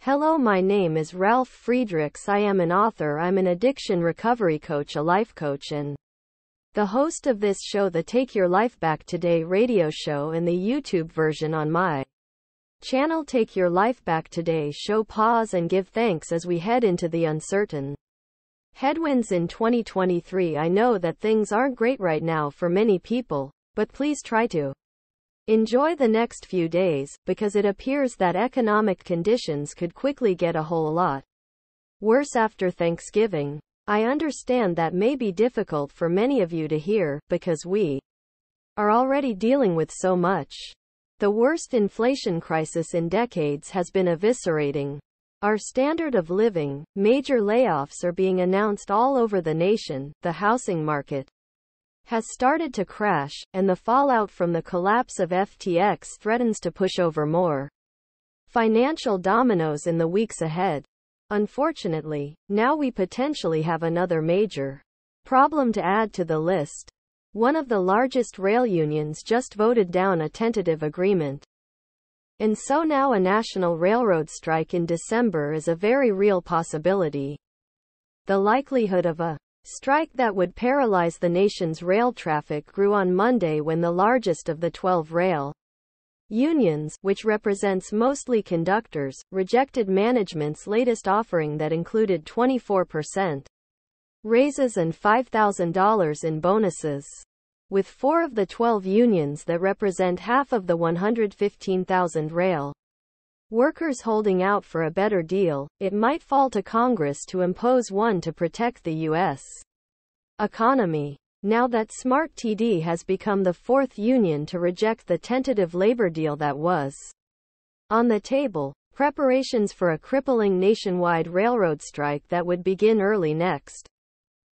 Hello, my name is Ralf Friedrichs. I am an author, I'm an addiction recovery coach, a life coach, and the host of this show, the Take Your Life Back Today radio show, and the YouTube version on my channel Take Your Life Back Today show. Pause and give thanks as we head into the uncertain headwinds in 2023. I know that things aren't great right now for many people, but please try to enjoy the next few days, because it appears that economic conditions could quickly get a whole lot worse after Thanksgiving. I understand that may be difficult for many of you to hear, because we are already dealing with so much. The worst inflation crisis in decades has been eviscerating our standard of living. Major layoffs are being announced all over the nation. The housing market has started to crash, and the fallout from the collapse of FTX threatens to push over more financial dominoes in the weeks ahead. Unfortunately, now we potentially have another major problem to add to the list. One of the largest rail unions just voted down a tentative agreement. And so now a national railroad strike in December is a very real possibility. The likelihood of a strike that would paralyze the nation's rail traffic grew on Monday when the largest of the 12 rail unions, which represents mostly conductors, rejected management's latest offering that included 24% raises and $5,000 in bonuses. With 4 of the 12 unions that represent half of the 115,000 rail workers holding out for a better deal, it might fall to Congress to impose one to protect the U.S. economy. Now that Smart TD has become the 4th union to reject the tentative labor deal that was on the table, preparations for a crippling nationwide railroad strike that would begin early next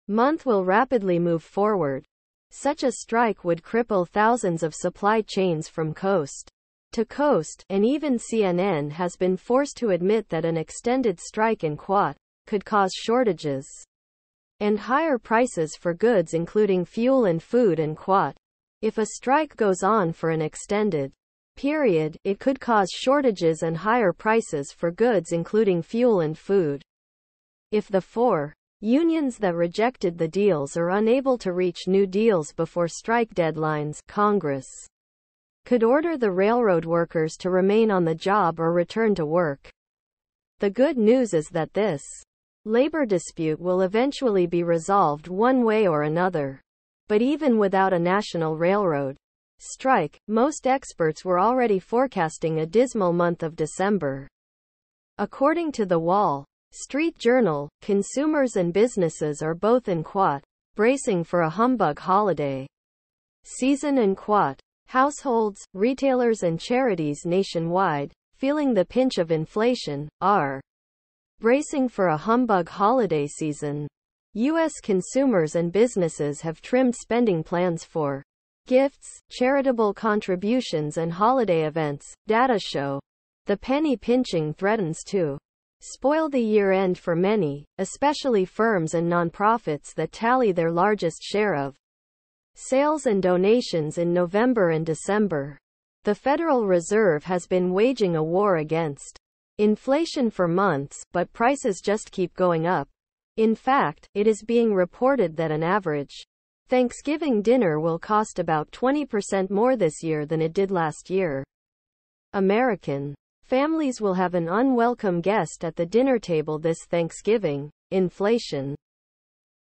month will rapidly move forward. Such a strike would cripple thousands of supply chains from coast to coast, and even CNN has been forced to admit that an extended strike in Quat could cause shortages and higher prices for goods including fuel and food in Quat. If a strike goes on for an extended period, it could cause shortages and higher prices for goods including fuel and food. If the 4 unions that rejected the deals are unable to reach new deals before strike deadlines, Congress could order the railroad workers to remain on the job or return to work. The good news is that this labor dispute will eventually be resolved one way or another. But even without a national railroad strike, most experts were already forecasting a dismal month of December. According to the Wall Street Journal, consumers and businesses are both in Quat, bracing for a humbug holiday season in Quat. Households, retailers and charities nationwide, feeling the pinch of inflation, are bracing for a humbug holiday season. U.S. consumers and businesses have trimmed spending plans for gifts, charitable contributions and holiday events, data show. The penny pinching threatens to spoil the year-end for many, especially firms and nonprofits that tally their largest share of sales and donations in November and December. The Federal Reserve has been waging a war against inflation for months, but prices just keep going up. In fact, it is being reported that an average Thanksgiving dinner will cost about 20% more this year than it did last year. American families will have an unwelcome guest at the dinner table this Thanksgiving. Inflation.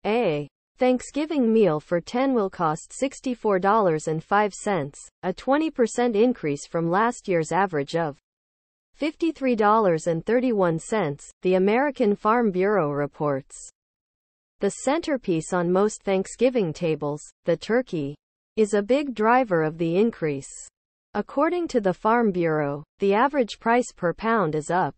A Thanksgiving meal for 10 will cost $64.05, a 20% increase from last year's average of $53.31, the American Farm Bureau reports. The centerpiece on most Thanksgiving tables, the turkey, is a big driver of the increase. According to the Farm Bureau, the average price per pound is up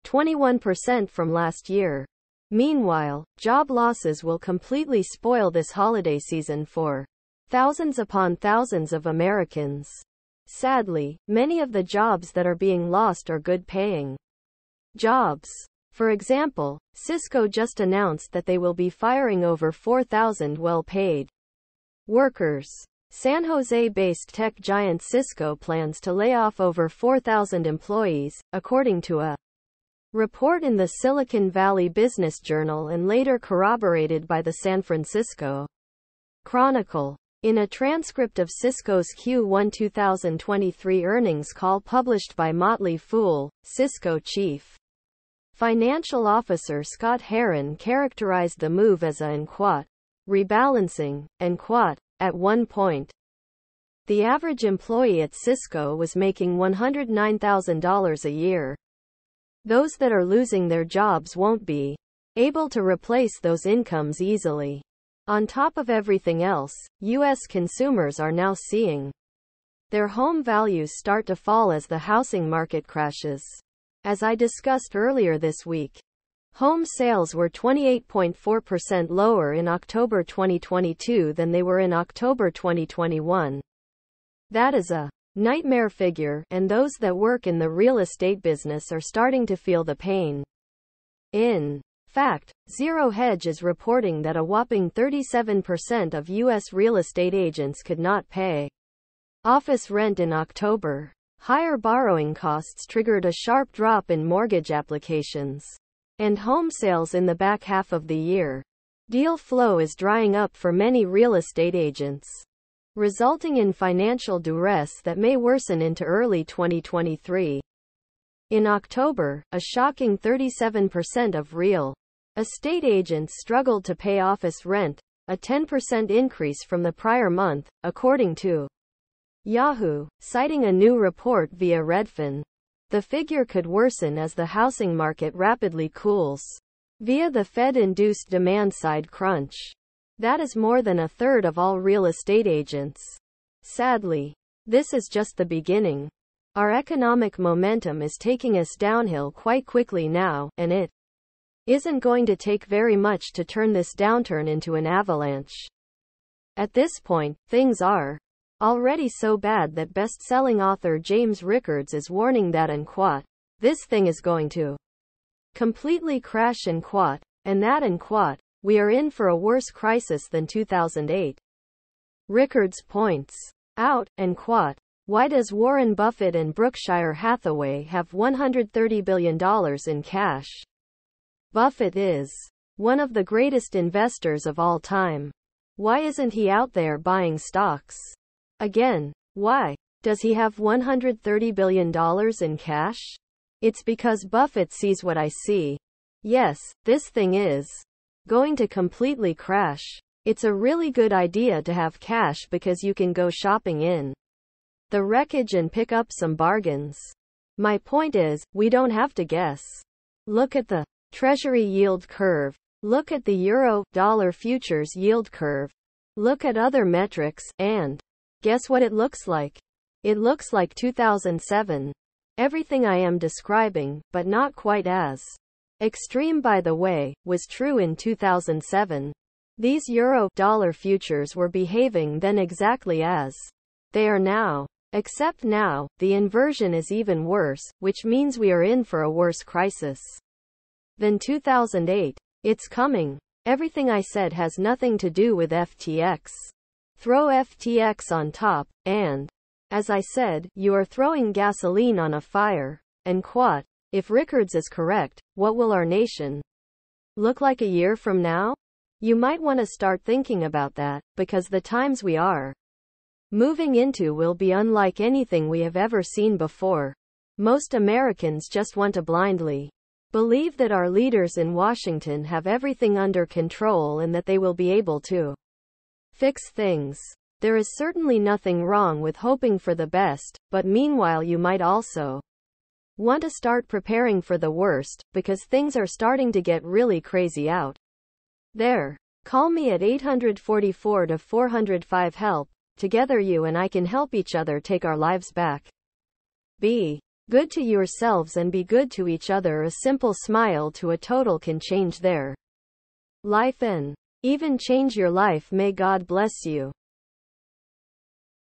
21% from last year. Meanwhile, job losses will completely spoil this holiday season for thousands upon thousands of Americans. Sadly, many of the jobs that are being lost are good-paying jobs. For example, Cisco just announced that they will be firing over 4,000 well-paid workers. San Jose-based tech giant Cisco plans to lay off over 4,000 employees, according to a report in the Silicon Valley Business Journal and later corroborated by the San Francisco Chronicle. In a transcript of Cisco's Q1 2023 earnings call published by Motley Fool, Cisco chief financial officer Scott Herren characterized the move as a rebalancing, at one point. The average employee at Cisco was making $109,000 a year. Those that are losing their jobs won't be able to replace those incomes easily. On top of everything else, U.S. consumers are now seeing their home values start to fall as the housing market crashes. As I discussed earlier this week, home sales were 28.4% lower in October 2022 than they were in October 2021. That is a nightmare figure, and those that work in the real estate business are starting to feel the pain. In fact, Zero Hedge is reporting that a whopping 37% of U.S. real estate agents could not pay office rent in October. Higher borrowing costs triggered a sharp drop in mortgage applications and home sales in the back half of the year. Deal flow is drying up for many real estate agents, resulting in financial duress that may worsen into early 2023. In October, a shocking 37% of real estate agents struggled to pay office rent, a 10% increase from the prior month, according to Yahoo, citing a new report via Redfin. The figure could worsen as the housing market rapidly cools via the Fed-induced demand-side crunch. That is more than a third of all real estate agents. Sadly, this is just the beginning. Our economic momentum is taking us downhill quite quickly now, and it isn't going to take very much to turn this downturn into an avalanche. At this point, things are already so bad that best-selling author James Rickards is warning that this thing is going to completely crash and that we are in for a worse crisis than 2008. Rickards points out, why does Warren Buffett and Berkshire Hathaway have $130 billion in cash? Buffett is one of the greatest investors of all time. Why isn't he out there buying stocks? Again, why does he have $130 billion in cash? It's because Buffett sees what I see. Yes, this thing is going to completely crash. It's a really good idea to have cash because you can go shopping in the wreckage and pick up some bargains. My point is, we don't have to guess. Look at the Treasury yield curve. Look at the euro-dollar futures yield curve. Look at other metrics, and guess what it looks like? It looks like 2007. Everything I am describing, but not quite as extreme by the way, was true in 2007. These euro-dollar futures were behaving then exactly as they are now. Except now, the inversion is even worse, which means we are in for a worse crisis than 2008. It's coming. Everything I said has nothing to do with FTX. Throw FTX on top, and, as I said, you are throwing gasoline on a fire. And if Rickards is correct, what will our nation look like a year from now? You might want to start thinking about that, because the times we are moving into will be unlike anything we have ever seen before. Most Americans just want to blindly believe that our leaders in Washington have everything under control and that they will be able to fix things. There is certainly nothing wrong with hoping for the best, but meanwhile you might also want to start preparing for the worst, because things are starting to get really crazy out there. Call me at 844-405-HELP. Together you and I can help each other take our lives back. Be good to yourselves and be good to each other. A simple smile to a total can change their life and even change your life. May God bless you.